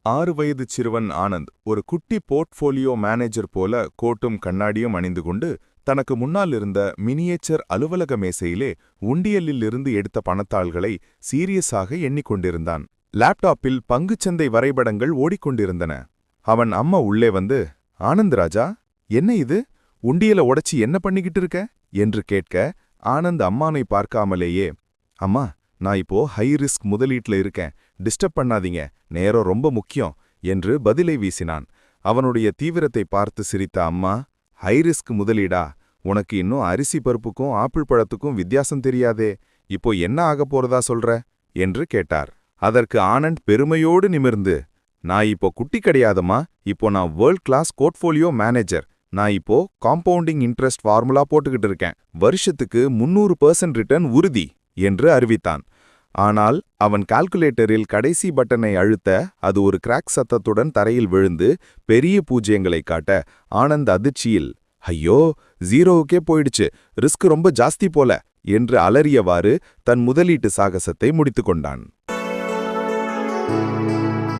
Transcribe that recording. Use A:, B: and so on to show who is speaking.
A: 6 வயது சிறுவன் ஆனந்த் ஒரு குட்டி போர்ட்ஃபோலியோ மேனேஜர் போல கோட்டும் கண்ணாடியும் அணிந்து கொண்டு தனக்கு முன்னால் இருந்த மினியேச்சர் அலுவலக மேசையிலே உண்டியலிலிருந்து எடுத்த பணத்தாள்களை சீரியஸாக எண்ணிக்கொண்டிருந்தான். லேப்டாப்பில் பங்குச்சந்தை வரைபடங்கள் ஓடிக்கொண்டிருந்தன. அவன் அம்மா உள்ளே வந்து, "ஆனந்த் ராஜா, என்ன இது? உண்டியல உடைச்சி என்ன பண்ணிக்கிட்டு இருக்க?" என்று கேட்க, ஆனந்த் அம்மானை பார்க்காமலேயே, "அம்மா, நான் இப்போ ஹை ரிஸ்க் முதலீட்ல இருக்கேன், டிஸ்டர்ப் பண்ணாதீங்க, நேரம் ரொம்ப முக்கியம்" என்று பதிலை வீசினான். அவனுடைய தீவிரத்தை பார்த்து சிரித்த அம்மா, "ஹை ரிஸ்க் முதலீடா? உனக்கு இன்னும் அரிசி பருப்புக்கும் ஆப்பிள் பழத்துக்கும் வித்தியாசம் தெரியாதே, இப்போ என்ன ஆகப் போறதா சொல்ற?" என்று கேட்டார். அதற்கு ஆனந்த் பெருமையோடு நிமிர்ந்து, "நான் இப்போ குட்டி கிடையாதம்மா, இப்போ நான் வேர்ல்ட் கிளாஸ் போர்ட்ஃபோலியோ மேனேஜர். நான் இப்போ காம்பவுண்டிங் இன்ட்ரெஸ்ட் ஃபார்முலா போட்டுக்கிட்டு இருக்கேன். வருஷத்துக்கு 300% ரிட்டர்ன் உறுதி" என்று அறிவித்தான். ஆனால் அவன் கால்குலேட்டரில் கடைசி பட்டனை அழுத்த அது ஒரு கிராக் சத்தத்துடன் தரையில் விழுந்து பெரிய பூஜ்யங்களைக் காட்ட ஆனந்த் அதிர்ச்சியில், "ஐயோ, ஜீரோவுக்கே போயிடுச்சு, ரிஸ்க் ரொம்ப ஜாஸ்தி போல" என்று அலறியவாறு தன் முதலீட்டு சாகசத்தை முடித்துக்கொண்டான்.